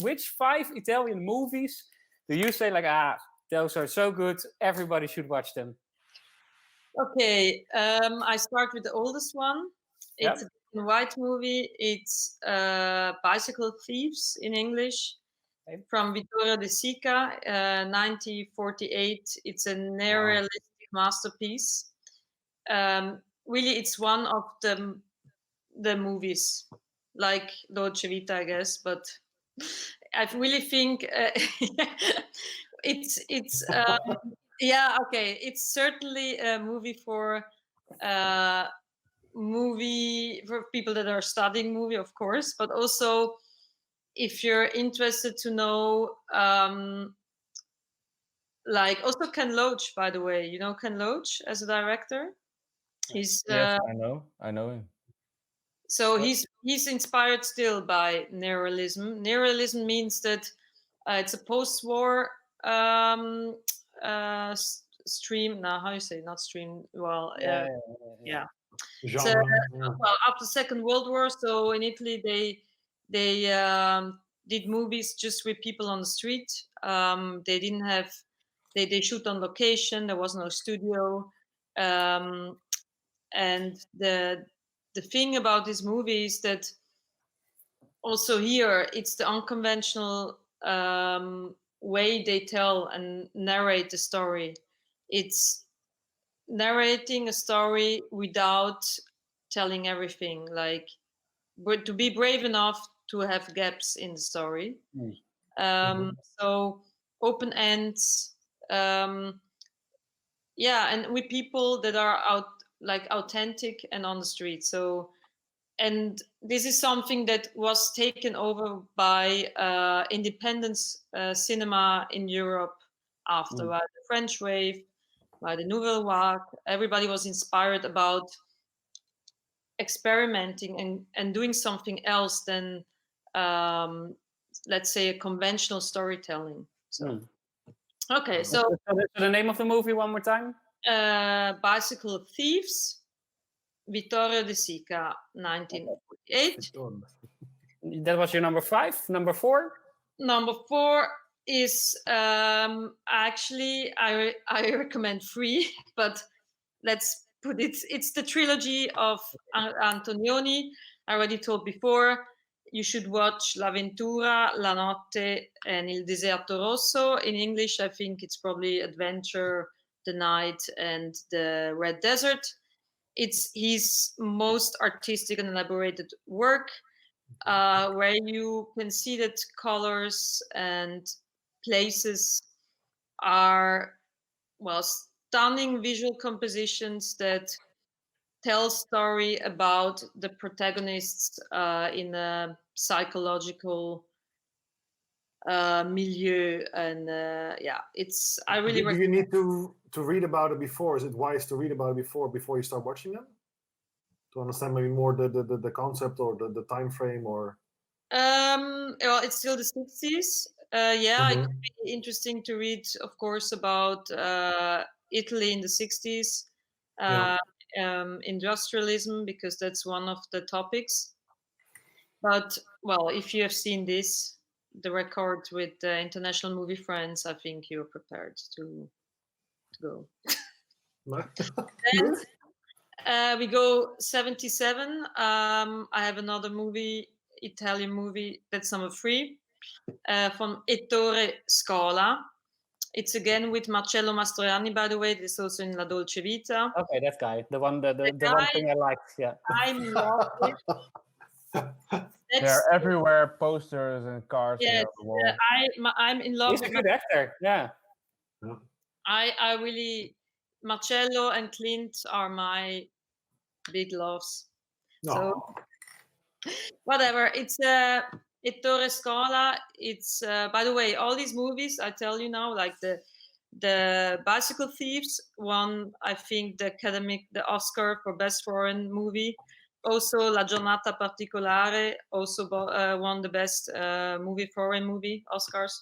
which 5 Italian movies do you say like, those are so good, everybody should watch them? Okay, I start with the oldest one. It's a black and white movie. It's Bicycle Thieves in English, from Vittorio De Sica, 1948. It's a neorealistic masterpiece. Really, it's one of the movies, like Dolce Vita, I guess. But I really think it's yeah, okay. It's certainly a movie for people that are studying movie, of course, but also if you're interested to know, like also Ken Loach, by the way, you know Ken Loach as a director. He's Yes, I know him. so he's inspired still by neorealism. Neorealism means that it's a post-war stream. Now, how you say not stream? Well, yeah. So, well, after Second World War, so in Italy they did movies just with people on the street. They didn't have they shoot on location. There was no studio, and the thing about this movie is that also here it's the unconventional way they tell and narrate the story. It's narrating a story without telling everything, like, but to be brave enough to have gaps in the story. So open ends, yeah, and with people that are out, like authentic and on the street. So, and this is something that was taken over by independent cinema in Europe after by the French Wave, by the Nouvelle Vague. Everybody was inspired about experimenting and doing something else than, let's say, a conventional storytelling. So, okay, so the name of the movie one more time? Bicycle Thieves, Vittorio De Sica, 1948. That was your number 5. Number 4? Number 4 is actually I recommend 3, but let's put it. It's the trilogy of Antonioni. I already told before. You should watch L'Avventura, La Notte, and Il Deserto Rosso. In English, I think it's probably Adventure, The Night, and the Red Desert. It's his most artistic and elaborated work, where you can see that colors and places are, well, stunning visual compositions that tell story about the protagonists in a psychological milieu, and yeah, it's. I really. Do you need to read about it before? Is it wise to read about it before you start watching them, to understand maybe more the concept or the time frame, or? Well, it's still the 60s. Yeah, it could be interesting to read, of course, about Italy in the 60s. Industrialism, because that's one of the topics. But, well, if you have seen this, the record with the International Movie Friends, I think you're prepared to go. And we go 77. I have another movie, Italian movie, that's number 3, from Ettore Scola. It's again with Marcello Mastroianni, by the way. This is also in La Dolce Vita. Okay, that guy. The one one thing I liked, yeah. I love it. They're everywhere, posters and cars. Yes, I'm in love He's a good actor, yeah. I really, Marcello and Clint are my big loves. So, whatever. It's Ettore Scola. It's by the way, all these movies I tell you now, like the Bicycle Thieves won, I think, the Oscar for best foreign movie. Also, La Giornata Particolare also won the best foreign movie Oscars.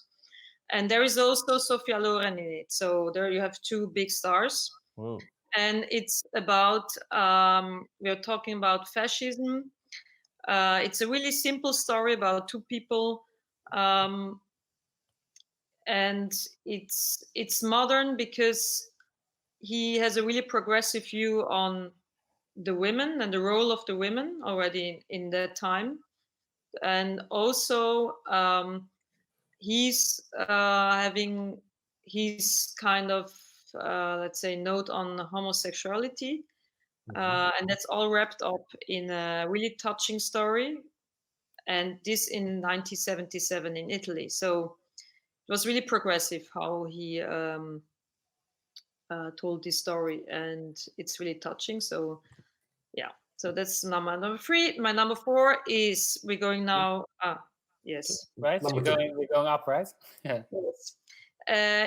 And there is also Sofia Loren in it. So there you have 2 big stars. Whoa. And it's about, we're talking about fascism. It's a really simple story about 2 people and it's modern because he has a really progressive view on the women and the role of the women already in that time, and also he's having his kind of let's say note on homosexuality, and that's all wrapped up in a really touching story, and this in 1977 in Italy. So it was really progressive how he told this story, and it's really touching. So yeah, so that's number 3. My number 4 is we're going now. Yes, Right? Number We're going up, right? Yeah. yes.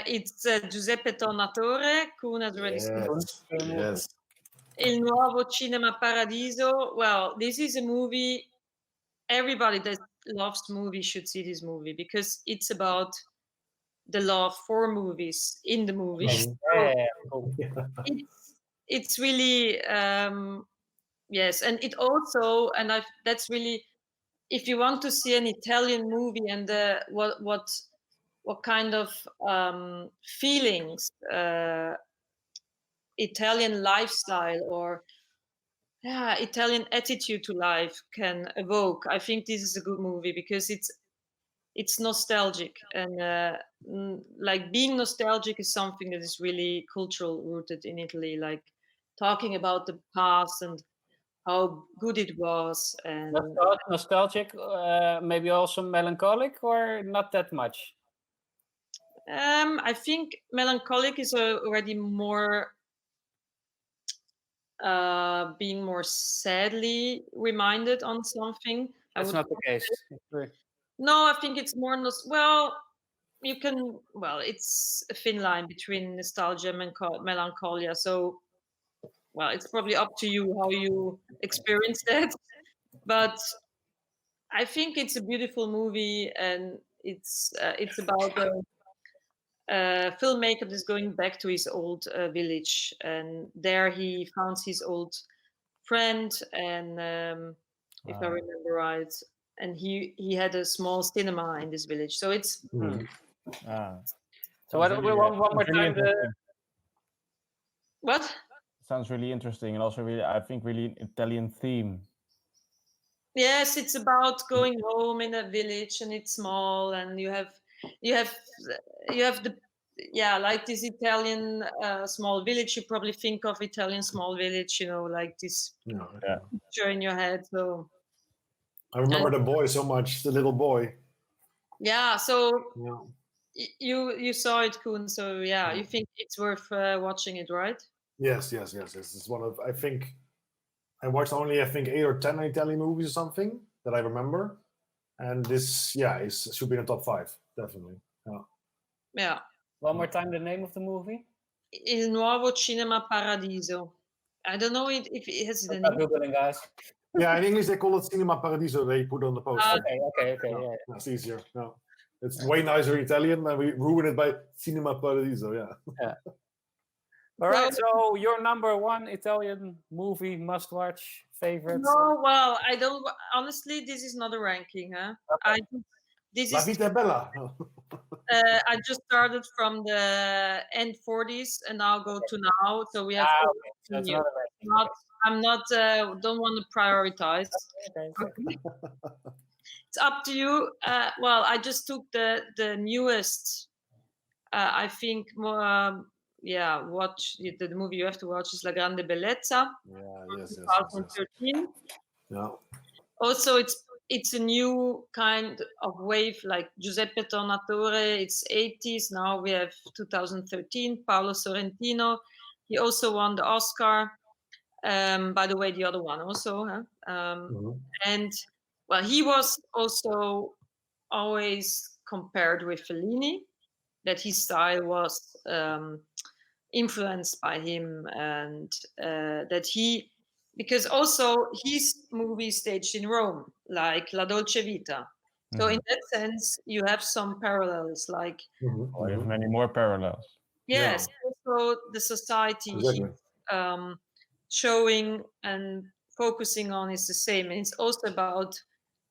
It's Giuseppe Tornatore. Kuhn has already seen Yes. Il Nuovo Cinema Paradiso. Well, this is a movie. Everybody that loves movies should see this movie because it's about the love for movies in the movie. Yeah, cool. It's really yes, and it also, and that's really, if you want to see an Italian movie and what kind of feelings Italian lifestyle or Italian attitude to life can evoke, I think this is a good movie because it's nostalgic, and like being nostalgic is something that is really cultural rooted in Italy, like talking about the past and how good it was, and Nostalgic, maybe also melancholic, or not that much? I think melancholic is already more being more sadly reminded on something. That's not the case. No, I think it's more well, you can, well, it's a thin line between nostalgia and melancholia. So, well, it's probably up to you how you experience that. But I think it's a beautiful movie, and it's about a filmmaker that's going back to his old village, and there he found his old friend, and if I remember right, and he had a small cinema in this village. So it's So one more time. What? Sounds really interesting, and also really, I think, really Italian theme. Yes, it's about going home in a village, and it's small, and you have the like this Italian small village. You probably think of Italian small village, like this picture in your head. So I remember the boy so much, the little boy. Yeah, so you saw it, Koen. So you think it's worth watching it, right? Yes. It's one of, I think, I watched only 8 or 10 Italian movies or something that I remember, and this should be in the top 5 definitely. Yeah. One more time, the name of the movie? Il Nuovo Cinema Paradiso. I don't know if it has the name. Googling, guys. Yeah, in English they call it Cinema Paradiso. They put on the poster. Okay. Yeah, that's easier. No, it's way nicer in Italian, and we ruin it by Cinema Paradiso. Yeah. All right. So your number 1 Italian movie must-watch favorite? No, well, I don't. Honestly, this is not a ranking, huh? Okay. La Vita è Bella. I just started from the end 40s and now go to now. So we have. So it's not a ranking. I'm not. Don't want to prioritize. Okay. It's up to you. Well, I just took the newest. I think more. Watch the movie you have to watch is La Grande Bellezza. Yes. 2013. Yeah. Also, it's a new kind of wave, like Giuseppe Tornatore. It's 80s. Now we have 2013. Paolo Sorrentino. He also won the Oscar. By the way, the other one also. And well, he was also always compared with Fellini, that his style was influenced by him, and that because also his movie staged in Rome, like La Dolce Vita. So in that sense, you have some parallels, like Well, you have many more parallels. yes, also the society he's showing and focusing on is the same, and it's also about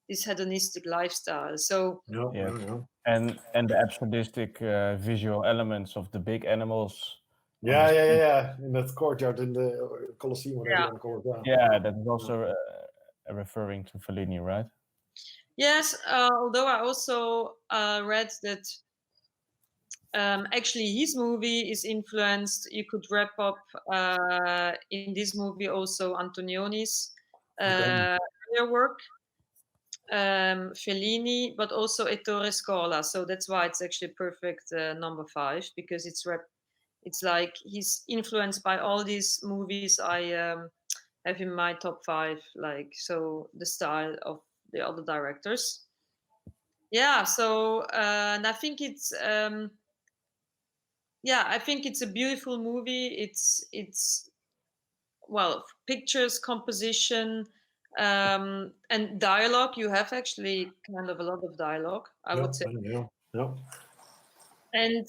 this hedonistic lifestyle. So Yeah, Yeah. yeah, And the absurdistic visual elements of the big animals. on yeah, the yeah, screen. yeah. In that courtyard in the Colosseum, whatever you Yeah. want to call it. Yeah, that is also referring to Fellini, right? yes, although I also read that actually his movie is influenced. You could wrap up in this movie also Antonioni's earlier work, Fellini, but also Ettore Scola. So that's why it's actually perfect number 5, because it's like he's influenced by all these movies I have in my top 5. Like, so the style of the other directors. Yeah. So and I think it's I think it's a beautiful movie. It's well, pictures, composition, and dialogue. You have actually kind of a lot of dialogue, I would say. Yeah. And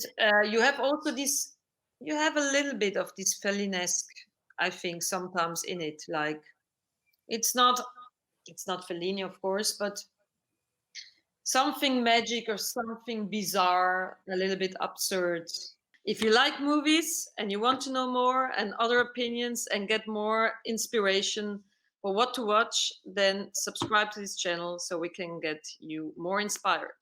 you have also this, you have a little bit of this Fellinesque, I think, sometimes in it. Like, it's not Fellini, of course, but something magic or something bizarre, a little bit absurd. If you like movies and you want to know more and other opinions and get more inspiration for what to watch, then subscribe to this channel so we can get you more inspired.